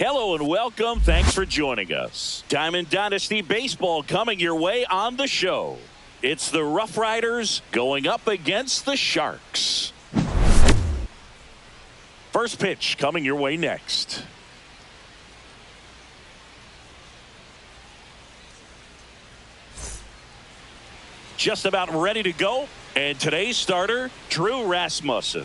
Hello and welcome. Thanks for joining us. Diamond Dynasty Baseball coming your way on the show. It's the Rough Riders going up against the Sharks. First pitch coming your way next. Just about ready to go. And today's starter, Drew Rasmussen.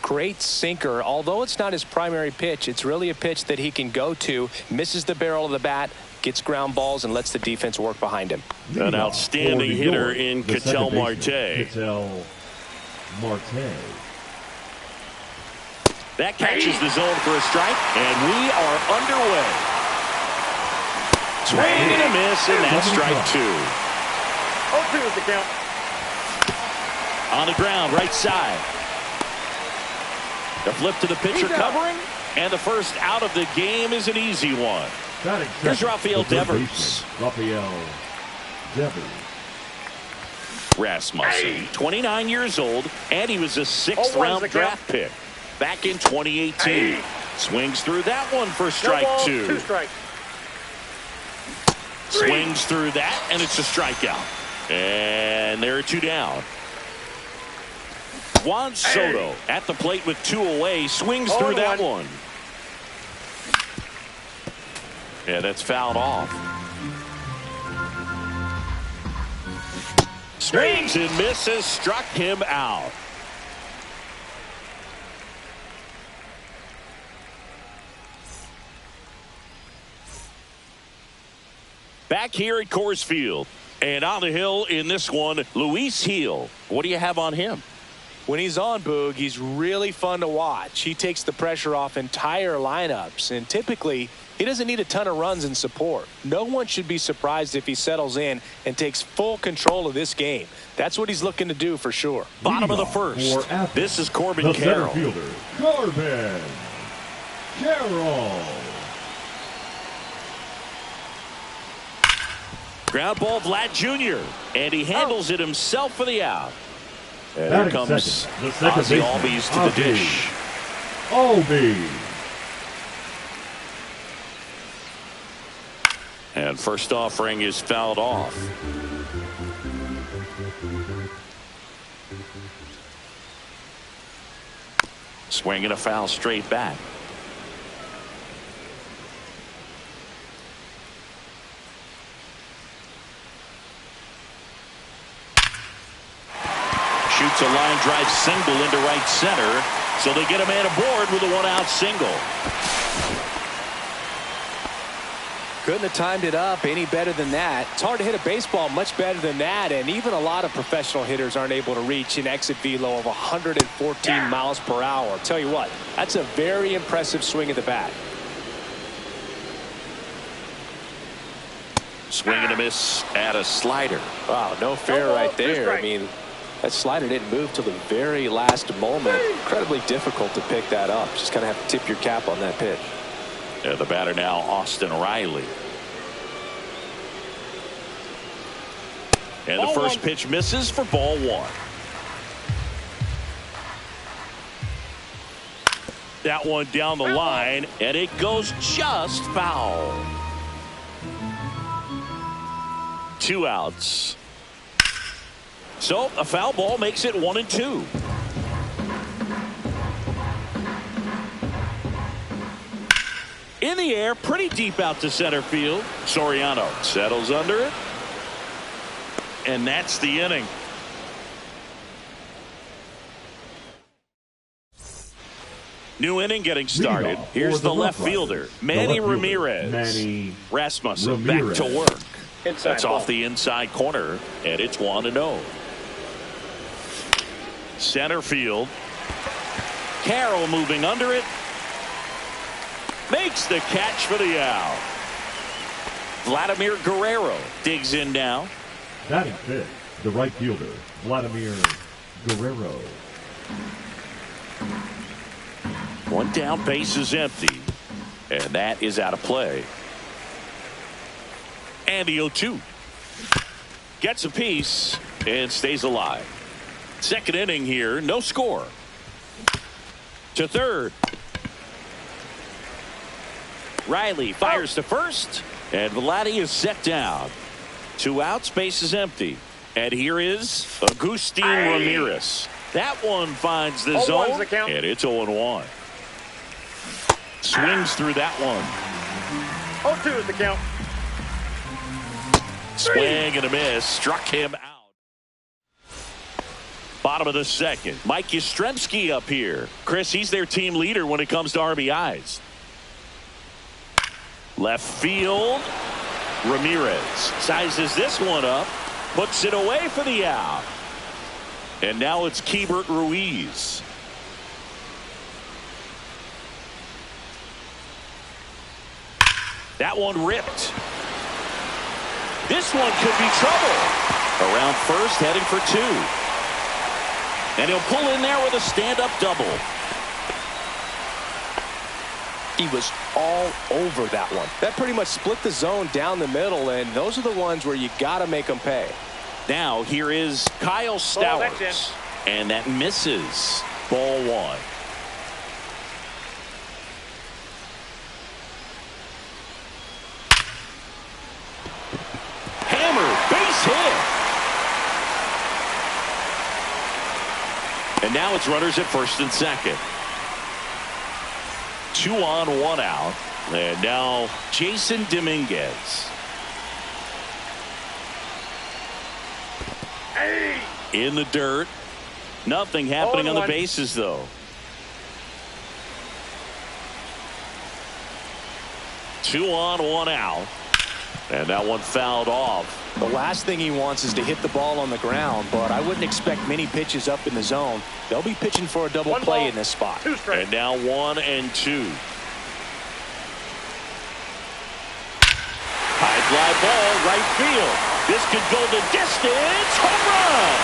Great sinker. Although it's not his primary pitch, it's really a pitch that he can go to. Misses the barrel of the bat, gets ground balls, and lets the defense work behind him. An outstanding hitter in Ketel Marte. That catches the zone for a strike, and we are underway. Swing and a miss, and that's strike two. 0-2 is the count. On the ground, right side. The flip to the pitcher covering, and the first out of the game is an easy one. Here's Rafael Devers. Rasmussen, 29 years old, and he was a sixth-round draft pick back in 2018. Swings through that one for strike two. Two strikes. Swings through that, and it's a strikeout. And there are two down. Juan Soto at the plate with two away. Swings through that one. Yeah, that's fouled off. Swings and misses. Struck him out. Back here at Coors Field. And on the hill in this one, Luis Gil. What do you have on him? When he's on, Boog, he's really fun to watch. He takes the pressure off entire lineups, and typically he doesn't need a ton of runs and support. No one should be surprised if he settles in and takes full control of this game. That's what he's looking to do for sure. Bottom of the first. This is Corbin Carroll. Corbin Carroll. Ground ball, Vlad Jr. And he handles it himself for the out. And here comes Ozzy Albies to the dish. And first offering is fouled off. Swinging a foul straight back. Shoots a line drive single into right center, so they get a man aboard with a one-out single. Couldn't have timed it up any better than that. It's hard to hit a baseball much better than that, and even a lot of professional hitters aren't able to reach an exit velo of 114 miles per hour. I'll tell you what, that's a very impressive swing of the bat. Swing and a miss at a slider. Wow, no fair right there. I mean, that slider didn't move till the very last moment. Incredibly difficult to pick that up. Just kind of have to tip your cap on that pitch. Yeah, the batter now, Austin Riley. And the first pitch misses for ball one. That one down the line, and it goes just foul. Two outs. So a foul ball makes it 1-2. In the air, pretty deep out to center field. Soriano settles under it. And that's the inning. New inning getting started. Here's the left fielder, Manny Ramirez. Rasmussen back to work. That's off the inside corner, and it's 1-0. Center field. Carroll moving under it. Makes the catch for the out. Vladimir Guerrero digs in now. Batting fifth, the right fielder, Vladimir Guerrero. One down, base is empty. And that is out of play. And the 0-2. Gets a piece and stays alive. Second inning here, no score. To third. Riley fires to first, and Vladdy is set down. 2 outs, base is empty. And here is Agustin Ramirez. That one finds the zone, and it's 0-1. Swings through that one. 0-2 is the count. Swing and a miss. Struck him out. Bottom of the second. Mike Yastrzemski up here. Chris, he's their team leader when it comes to RBIs. Left field. Ramirez sizes this one up. Puts it away for the out. And now it's Keibert Ruiz. That one ripped. This one could be trouble. Around first, heading for 2. And he'll pull in there with a stand-up double. He was all over that one. That pretty much split the zone down the middle, and those are the ones where you got to make them pay. Now here is Kyle Stowers. And that misses. Ball 1. Hammer, base hit. And now it's runners at first and second. 2 on, 1 out. And now Jason Dominguez. In the dirt. Nothing happening on the bases, though. 2 on, 1 out. And that one fouled off. The last thing he wants is to hit the ball on the ground, but I wouldn't expect many pitches up in the zone. They'll be pitching for a double play in this spot. And now 1 and 2. High fly ball, right field. This could go the distance. Home run!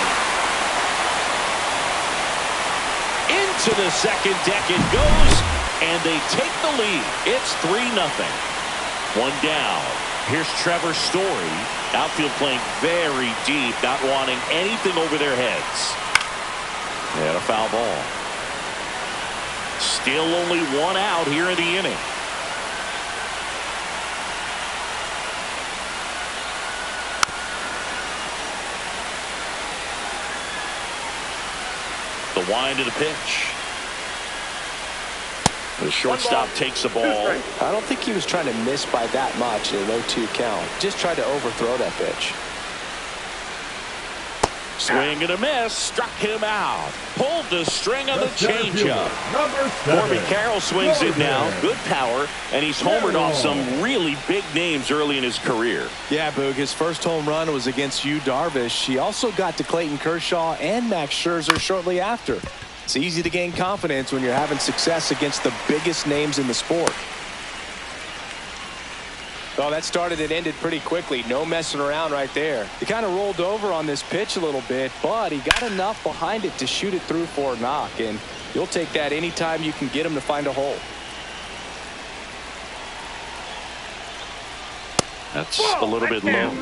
Into the second deck it goes, and they take the lead. It's 3-0. 1 down. Here's Trevor Story. Outfield playing very deep, not wanting anything over their heads. And a foul ball. Still only 1 out here in the inning. The wind of the pitch. The shortstop takes the ball. I don't think he was trying to miss by that much in an 0-2 count. Just tried to overthrow that pitch. Swing and a miss. Struck him out. Pulled the string on the changeup. Corbin Carroll swings it now. Good power. And he's homered off some really big names early in his career. Yeah, Boog. His first home run was against Yu Darvish. He also got to Clayton Kershaw and Max Scherzer shortly after. It's easy to gain confidence when you're having success against the biggest names in the sport. Oh, that started and ended pretty quickly. No messing around right there. He kind of rolled over on this pitch a little bit, but he got enough behind it to shoot it through for a knock, and you'll take that anytime you can get him to find a hole. That's a little bit low.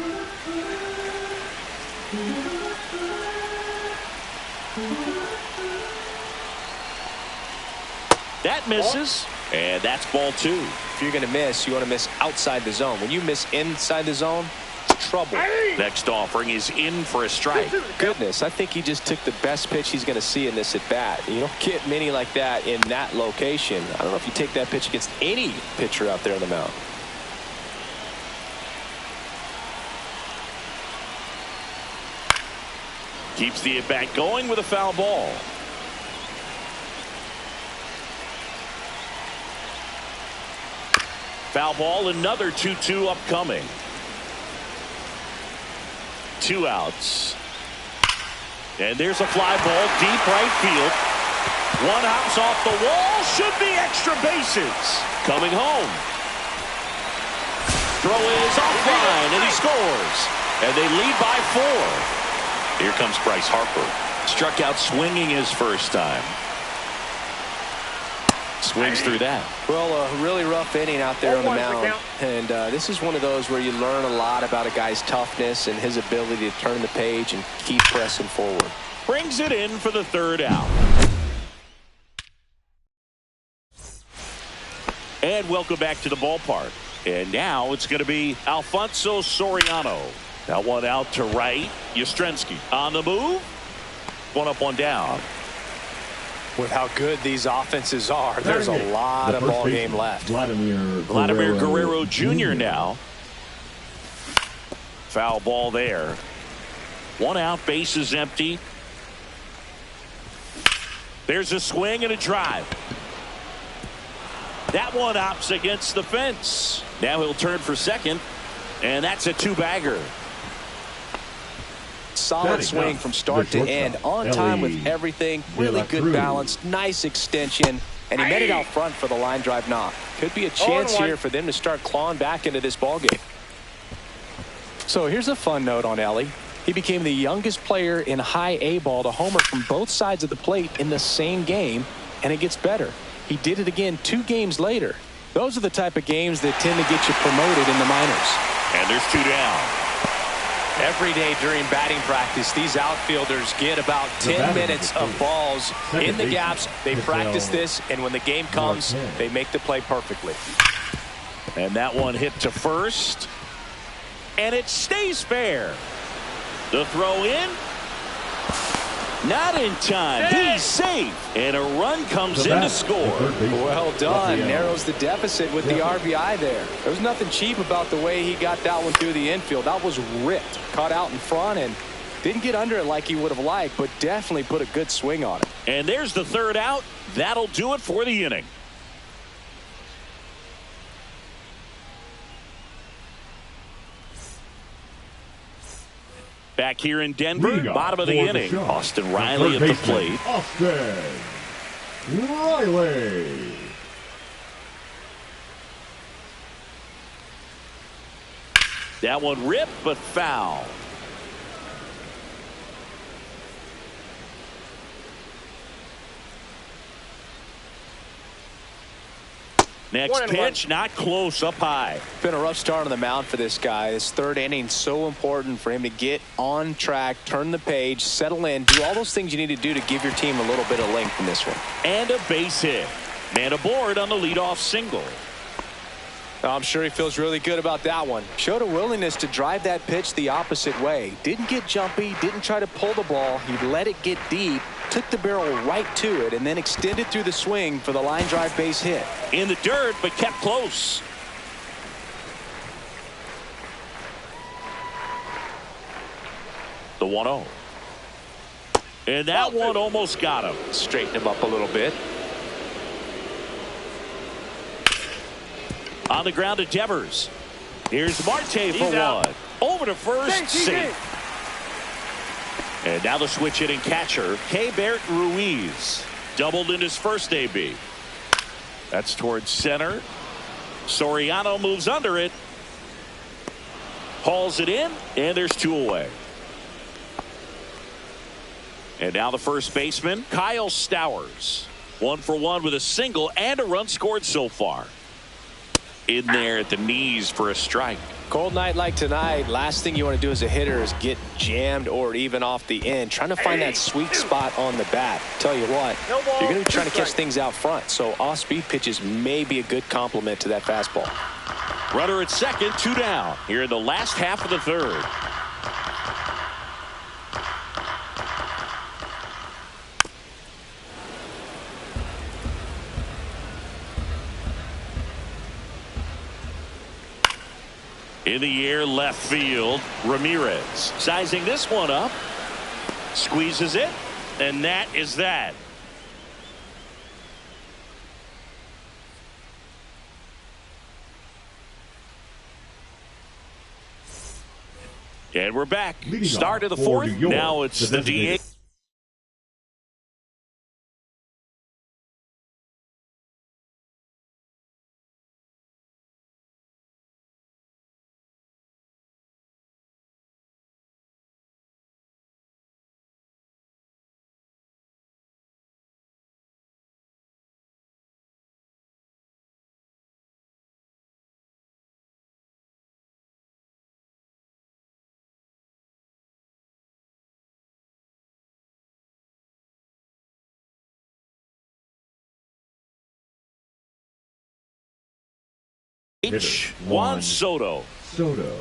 That misses, and that's ball 2. If you're going to miss, you want to miss outside the zone. When you miss inside the zone, it's trouble. Next offering is in for a strike. Goodness, I think he just took the best pitch he's going to see in this at bat. You don't get many like that in that location. I don't know if you take that pitch against any pitcher out there on the mound. Keeps the at-bat going with a foul ball. Foul ball, another 2-2 upcoming. 2 outs. And there's a fly ball, deep right field. 1 hops off the wall, should be extra bases. Coming home. Throw is offline, and he scores. And they lead by 4. Here comes Bryce Harper. Struck out swinging his first time. Swings through that. Well, a really rough inning out there on the mound. And this is one of those where you learn a lot about a guy's toughness and his ability to turn the page and keep pressing forward. Brings it in for the 3rd out. And welcome back to the ballpark. And now it's going to be Alfonso Soriano. That one out to right. Yastrzemski on the move. One up, one down. With how good these offenses are, there's a lot of ball game left. Vladimir Guerrero Jr. now. Foul ball there. One out, base is empty. There's a swing and a drive. That one opts against the fence. Now he'll turn for second, and that's a two-bagger. Solid swing from start to end, on time with everything, really good balance, nice extension, and he met it out front for the line drive knock. Could be a chance here for them to start clawing back into this ballgame. So here's a fun note on Ellie. He became the youngest player in high A ball to homer from both sides of the plate in the same game, and it gets better. He did it again 2 games later. Those are the type of games that tend to get you promoted in the minors. And there's 2 down. Every day during batting practice, these outfielders get about 10 minutes of balls in the gaps. They practice this, and when the game comes, they make the play perfectly. And that one hit to first. And it stays fair. The throw in. Not in time. He's safe. And a run comes in to score. Well done. Narrows the deficit with the RBI there. There's nothing cheap about the way he got that one through the infield. That was ripped. Caught out in front and didn't get under it like he would have liked, but definitely put a good swing on it. And there's the third out. That'll do it for the inning. Back here in Denver, bottom of the inning. Austin Riley at the plate. Austin Riley. That one ripped, but foul. Next pitch, not close, up high. Been a rough start on the mound for this guy. This third inning, so important for him to get on track, turn the page, settle in, do all those things you need to do to give your team a little bit of length in this one. And a base hit. Man aboard on the leadoff single. I'm sure he feels really good about that one. Showed a willingness to drive that pitch the opposite way. Didn't get jumpy, didn't try to pull the ball. He let it get deep, took the barrel right to it, and then extended through the swing for the line drive base hit. In the dirt, but kept close. The 1-0. And that one almost got him. Straighten him up a little bit. On the ground to Devers. Here's Marte for one. Over to first, safe. And now the switch hitting catcher, Keibert Ruiz. Doubled in his first AB. That's towards center. Soriano moves under it. Hauls it in, and there's 2 away. And now the first baseman, Kyle Stowers. 1 for 1 with a single and a run scored so far. In there at the knees for a strike. Cold night like tonight, last thing you want to do as a hitter is get jammed or even off the end. Trying to find that sweet spot on the bat. Tell you what, you're going to be trying to catch things out front, so off-speed pitches may be a good complement to that fastball. Runner at second, 2 down here in the last half of the third. In the air, left field, Ramirez. Sizing this one up. Squeezes it, and that is that. And we're back. Start of the fourth. Now it's the DH. Juan Soto. Soto.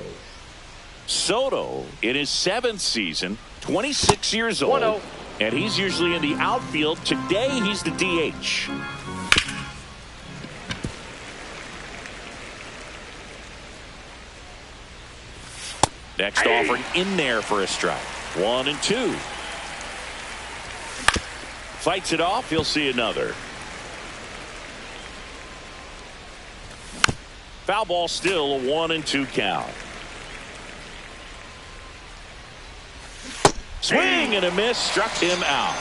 Soto, in his 7th season, 26 years old, and he's usually in the outfield. Today, he's the DH. Next offering in there for a strike. 1-2. Fights it off. He'll see another. Foul ball, still a 1-2 count. Swing and a miss, struck him out.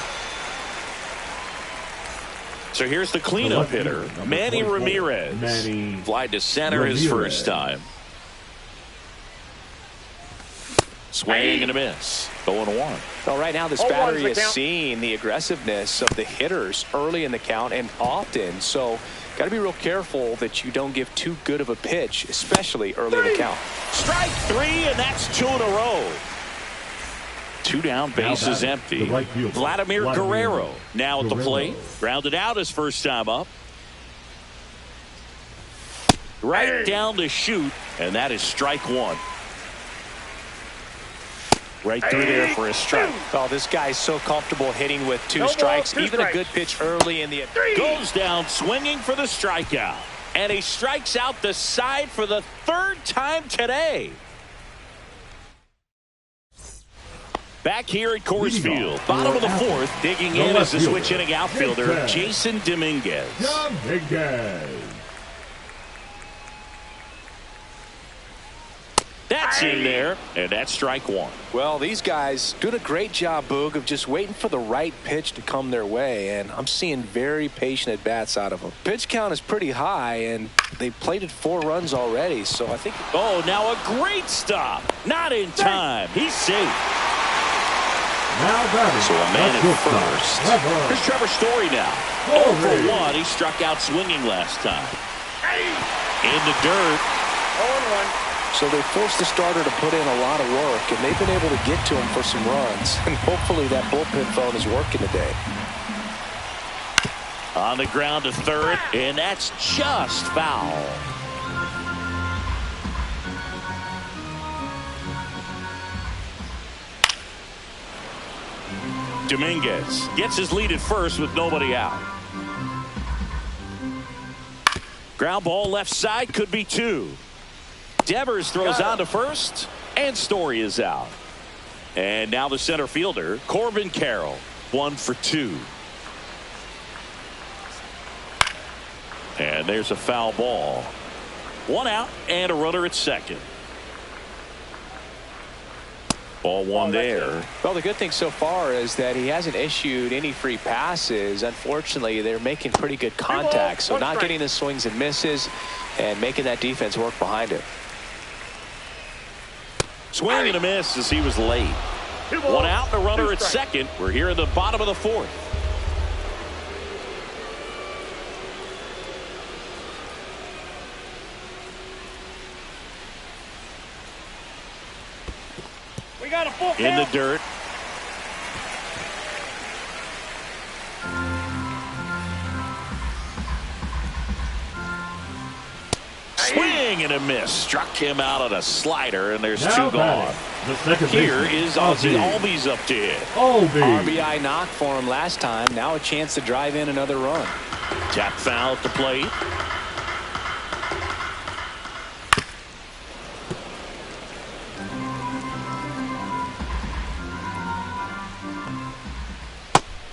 So here's the cleanup hitter, Manny Ramirez. Fly to center his first time. Swing and a miss. 0-1. Well, right now this battery is seeing the aggressiveness of the hitters early in the count and often. So got to be real careful that you don't give too good of a pitch, especially early in the count. Strike 3, and that's 2 in a row. 2 down, bases empty. Vladimir Guerrero now at the plate. Grounded out his first time up. Right down to shoot, and that is strike 1. Right through there for a strike. Oh, this guy's so comfortable hitting with 2 strikes. Even a good pitch early in the... Goes down swinging for the strikeout. And he strikes out the side for the 3rd time today. Back here at Coors Field, bottom of the 4th, digging in as the switch hitting outfielder, Jason Dominguez. That's in there, and that's strike 1. Well, these guys doing a great job, Boog, of just waiting for the right pitch to come their way, and I'm seeing very patient at-bats out of them. Pitch count is pretty high, and they plated 4 runs already, so I think... Oh, now a great stop. Not in time. He's safe. So a man at first. Here's Trevor Story now. 0 for 1. He struck out swinging last time. In the dirt. 0-1. So they forced the starter to put in a lot of work, and they've been able to get to him for some runs. And hopefully that bullpen phone is working today. On the ground to third, and that's just foul. Dominguez gets his lead at first with nobody out. Ground ball left side, could be 2. Devers throws on to first, and Story is out. And now the center fielder, Corbin Carroll, 1 for 2. And there's a foul ball. 1 out and a runner at second. Ball 1 there. Well, the good thing so far is that he hasn't issued any free passes. Unfortunately, they're making pretty good contact, so not getting the swings and misses and making that defense work behind it. Swing and a miss as he was late. 1 out and a runner at second. We're here in the bottom of the 4th. We got a full in the dirt. Swing and a miss. Struck him out on a slider, and there's 2 gone. Here is Ozzie Albies up to hit. RBI knock for him last time. Now a chance to drive in another run. Tap foul at the plate.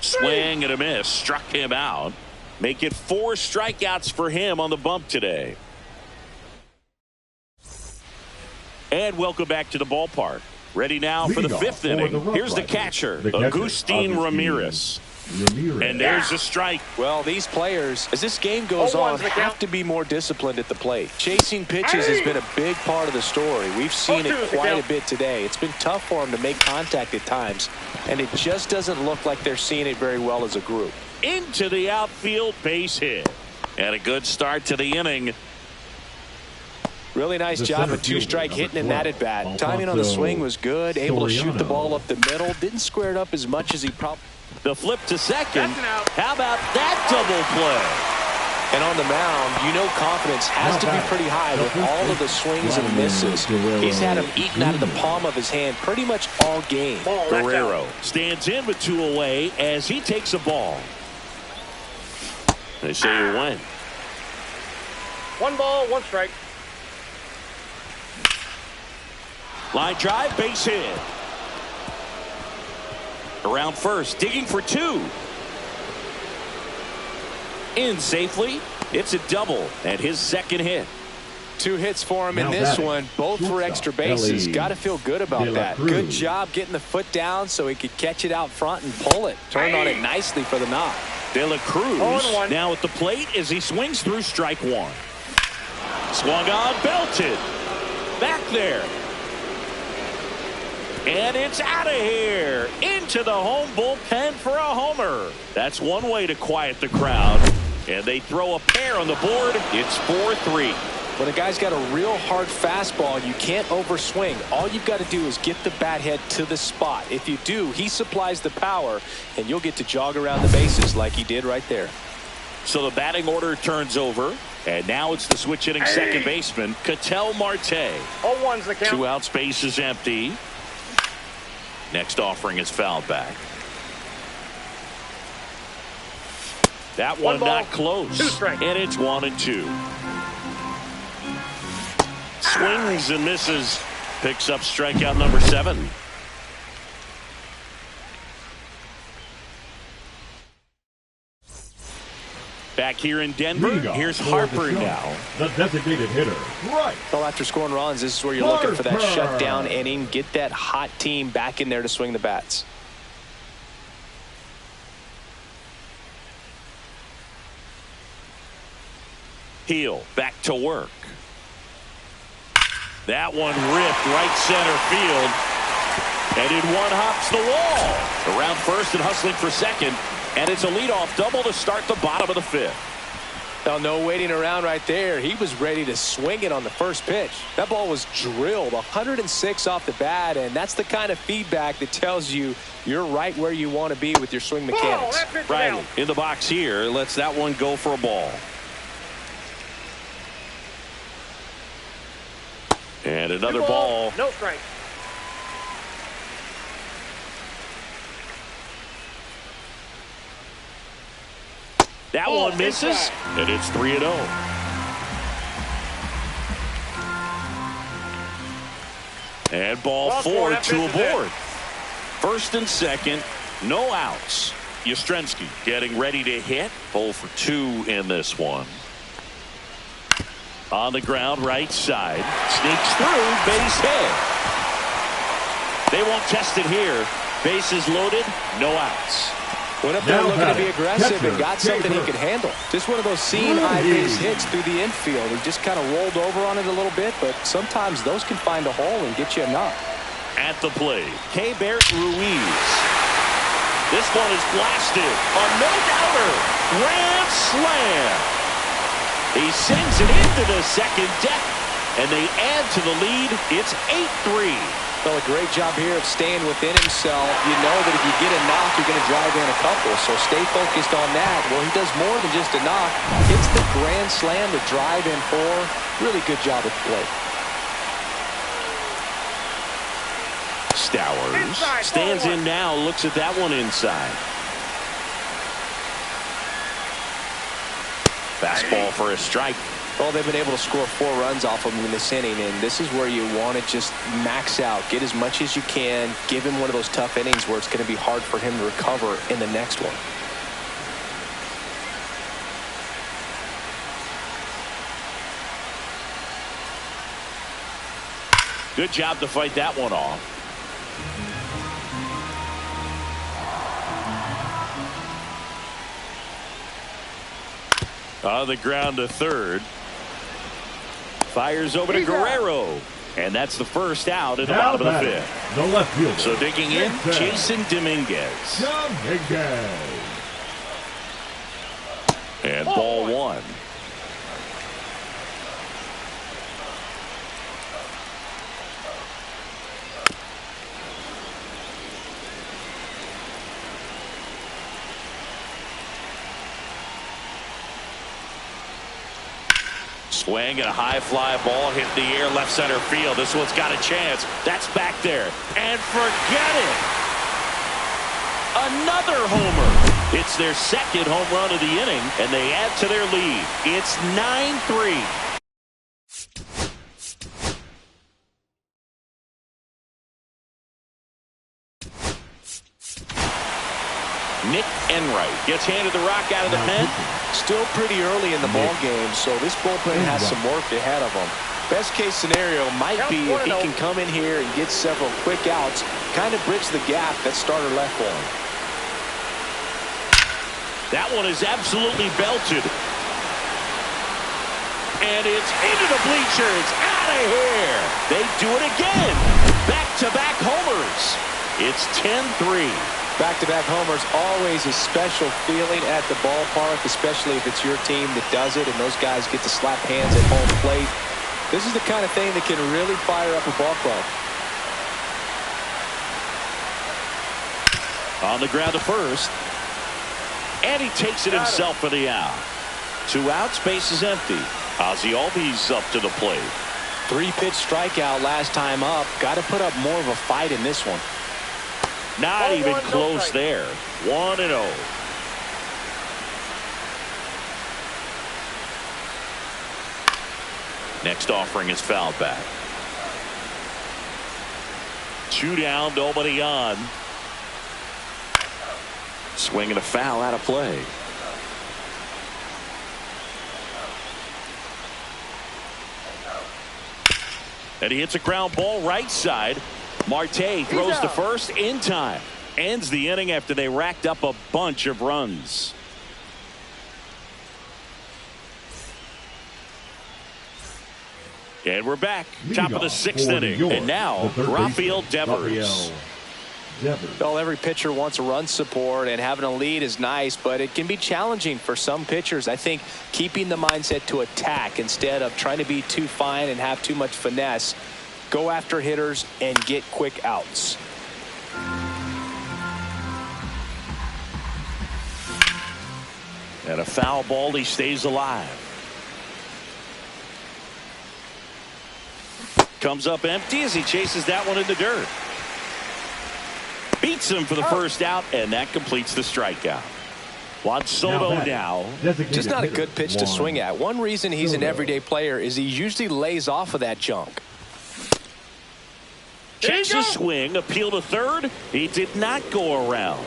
Swing and a miss. Struck him out. Make it 4 strikeouts for him on the bump today. And welcome back to the ballpark. Ready now for the 5th inning. Here's the catcher, Agustin Ramirez. And there's a strike. Well, these players, as this game goes on, have to be more disciplined at the plate. Chasing pitches has been a big part of the story. We've seen it quite a bit today. It's been tough for them to make contact at times, and it just doesn't look like they're seeing it very well as a group. Into the outfield, base hit. And a good start to the inning. Really nice job of 2-strike hitting in that at bat. Timing on the swing was good. Able to shoot the ball up the middle. Didn't square it up as much as he probably. The flip to second. How about that double play? And on the mound, you know confidence has to be pretty high with all of the swings and misses. He's had them eaten out of the palm of his hand pretty much all game. Guerrero stands in with 2 away as he takes a ball. They say you win. 1 ball, 1 strike. Line drive, base hit. Around first, digging for 2. In safely. It's a double and his second hit. 2 hits for him in this one, both for extra bases. Got to feel good about that. Good job getting the foot down so he could catch it out front and pull it. Turned on it nicely for the knock. De La Cruz now at the plate as he swings through strike 1. Swung on, belted. Back there. And it's out of here. Into the home bullpen for a homer. That's one way to quiet the crowd. And they throw a pair on the board. It's 4-3. When a guy's got a real hard fastball, you can't overswing. All you've got to do is get the bat head to the spot. If you do, he supplies the power, and you'll get to jog around the bases like he did right there. So the batting order turns over, and now it's the switch hitting second baseman, Ketel Marte. 0-1's the count. 2 outs, base is empty. Next offering is fouled back. That one not close. 2 strikes. And it's 1-2. Swings and misses. Picks up strikeout number 7. Back here in Denver, here's Harper now. The designated hitter, right. Well, after scoring runs, this is where you're looking for that shutdown inning. Get that hot team back in there to swing the bats. Heel back to work. That one ripped right center field. And in one hops the wall. Around first and hustling for second. And it's a leadoff double to start the bottom of the 5th. Well, no waiting around right there. He was ready to swing it on the first pitch. That ball was drilled 106 off the bat, and that's the kind of feedback that tells you you're right where you want to be with your swing mechanics. Right in the box here, lets that one go for a ball. And another ball. No strike. That one misses, and it's 3-0. And ball 4, 2 aboard. First and second, no outs. Yastrzemski getting ready to hit. 0 for 2 in this one. On the ground, right side. Sneaks through, base hit. They won't test it here. Bases loaded, no outs. Went up there looking to be aggressive and got something he could handle. Just one of those seeing eye base hits through the infield. He just kind of rolled over on it a little bit, but sometimes those can find a hole and get you a knock. At the plate, Keibert Ruiz. This one is blasted. A no-doubter. Grand slam. He sends it into the second deck, and they add to the lead. It's 8-3. Well, a great job here of staying within himself. You know that if you get a knock, you're going to drive in a couple. So stay focused on that. Well, he does more than just a knock. Hits the grand slam to drive in 4. Really good job at the plate. Stowers stands in now, looks at that one inside. Fastball for a strike. Well, they've been able to score 4 runs off of him in this inning, and this is where you want to just max out. Get as much as you can. Give him one of those tough innings where it's going to be hard for him to recover in the next one. Good job to fight that one off. On the ground to third. Fires over to Guerrero. And that's the first out at the bottom of the 5th. The left fielder. So digging in, Jason Dominguez. And ball 1. Swing and a high fly ball hit the air left center field. This one's got a chance. That's back there. And forget it. Another homer. It's their second home run of the inning, and they add to their lead. It's 9-3. Nick Enright gets handed the rock out of the pen. Still pretty early in the ball game, so this bullpen has some work ahead of them. Best case scenario might be if he can come in here and get several quick outs, kind of bridge the gap that starter left for him. That one is absolutely belted. And it's into the bleachers. Out of here. They do it again. Back-to-back homers. It's 10-3. Back-to-back homers, always a special feeling at the ballpark, especially if it's your team that does it and those guys get to slap hands at home plate. This is the kind of thing that can really fire up a ball club. On the ground to first. And he takes it himself for the out. 2 outs, base is empty. Ozzie Albies up to the plate. 3-pitch strikeout last time up. Got to put up more of a fight in this one. Not even close there. 1-0. Next offering is fouled back. 2 down, nobody on. Swing and a foul out of play. And he hits a ground ball right side. Marte throws to first in time. Ends the inning after they racked up a bunch of runs. And we're back. Top of the 6th inning. And now, Rafael Devers. Well, every pitcher wants a run support, and having a lead is nice, but it can be challenging for some pitchers. I think keeping the mindset to attack instead of trying to be too fine and have too much finesse. Go after hitters and get quick outs. And a foul ball, he stays alive. Comes up empty as he chases that one in the dirt. Beats him for the first out, and that completes the strikeout. Juan Soto now. Just not a good pitch to swing at. One reason he's an everyday player is he usually lays off of that junk. Checks a swing, appeal to third. He did not go around.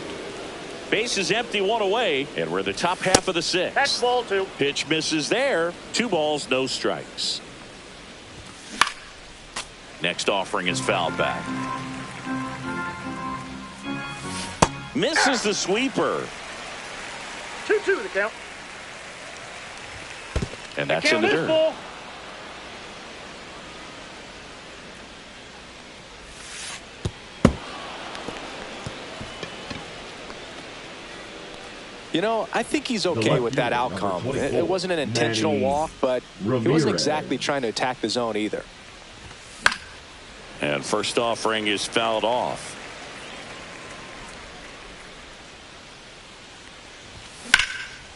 Base is empty, 1 away, and we're in the top half of the 6th. That's ball 2. Pitch misses there. 2 balls, no strikes. Next offering is fouled back. Misses the sweeper. 2-2 the count. And that's in the dirt. Ball. You know, I think he's okay with that outcome. It wasn't an intentional walk, but he wasn't exactly trying to attack the zone either. And first offering is fouled off.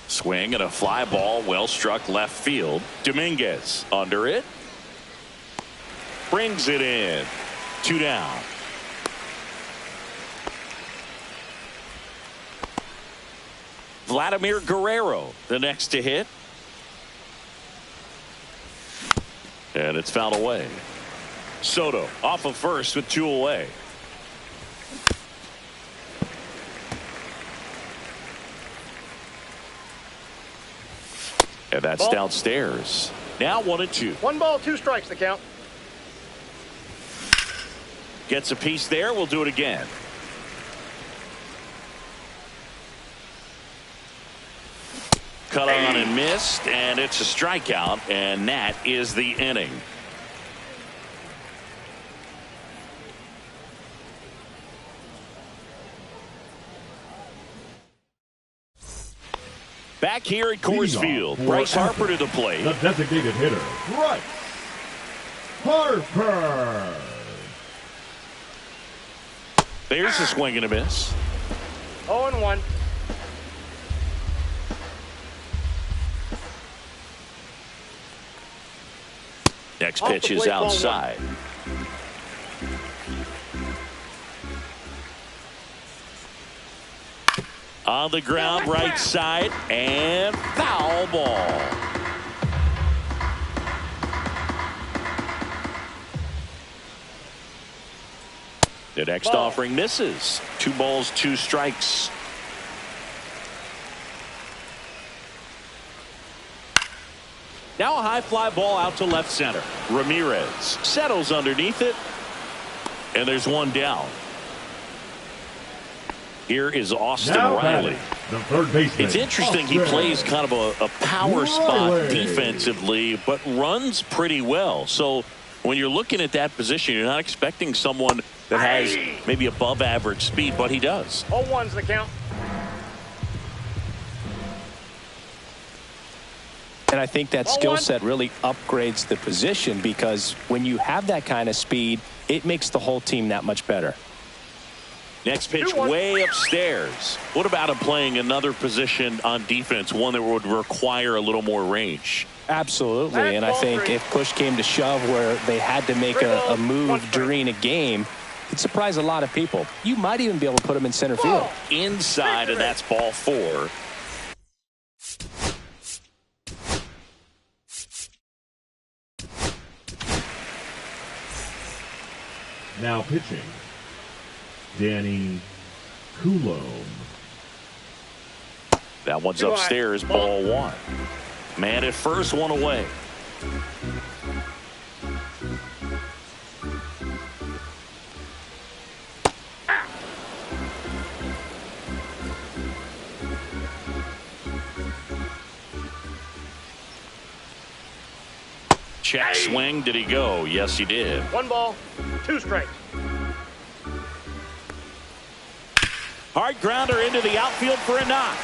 Swing and a fly ball, well struck left field. Dominguez under it. Brings it in. 2 down. Vladimir Guerrero, the next to hit. And it's fouled away. Soto off of first with 2 away. And that's downstairs. Now 1-2. 1 ball, 2 strikes the count. Gets a piece there. We'll do it again. Cut on and missed, and it's a strikeout, and that is the inning. Back here at Coors Field, Bryce Harper to the plate. The designated hitter, Bryce Harper. There's a swing and a miss. 0-1. Next pitch is outside. On the ground, right side, and foul ball. The next offering misses. 2 balls, 2 strikes. Now a high fly ball out to left center. Ramirez settles underneath it, and there's 1 down. Here is Austin Riley. The third baseman. It's interesting. He plays kind of a power spot defensively, but runs pretty well. So when you're looking at that position, you're not expecting someone that has maybe above average speed, but he does. 0-1's the count. And I think that skill set really upgrades the position, because when you have that kind of speed, it makes the whole team that much better. Next pitch way upstairs. What about him playing another position on defense, one that would require a little more range? Absolutely, and I think if push came to shove where they had to make a move during a game, it'd surprise a lot of people. You might even be able to put him in center field. Inside, and that's ball 4. Now pitching, Danny Coulomb. That one's upstairs, ball 1. Man at first, 1 away. Check swing. Did he go? Yes, he did. 1 ball, 2 strikes. Hard grounder into the outfield for a knock.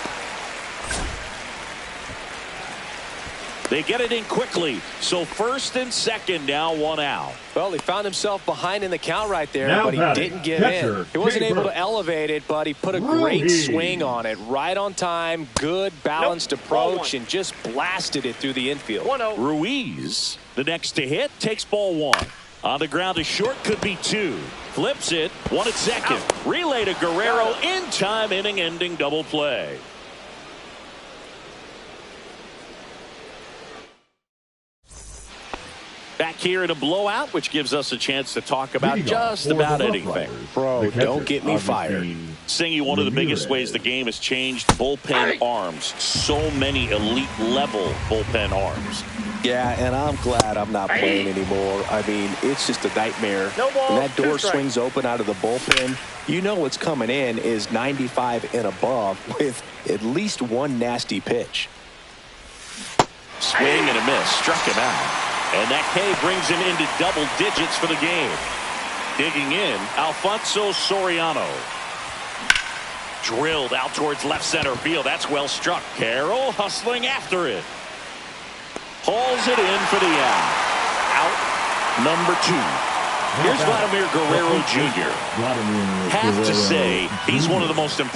They get it in quickly. So first and second, now 1 out. Well, he found himself behind in the count right there, now but he didn't give in. He wasn't able to elevate it, but he put a great swing on it. Right on time, good balanced approach, and just blasted it through the infield. 1-0. Ruiz, the next to hit, takes ball 1. On the ground to short, could be 2. Flips it, 1 at second. Relay to Guerrero, in time, inning-ending double play. Back here in a blowout, which gives us a chance to talk about just about anything. Bro, don't get me fired. Singy, one of the biggest ways the game has changed, bullpen arms. So many elite-level bullpen arms. Yeah, and I'm glad I'm not playing anymore. I mean, it's just a nightmare. No ball, when that door swings open out of the bullpen, you know what's coming in is 95 and above with at least 1 nasty pitch. Swing and a miss. Struck him out. And that K brings him into double digits for the game. Digging in, Alfonso Soriano. Drilled out towards left center field. That's well struck. Carroll hustling after it. Hauls it in for the out. Out number 2. Here's Vladimir Guerrero Jr. Have to say, he's one of the most impressive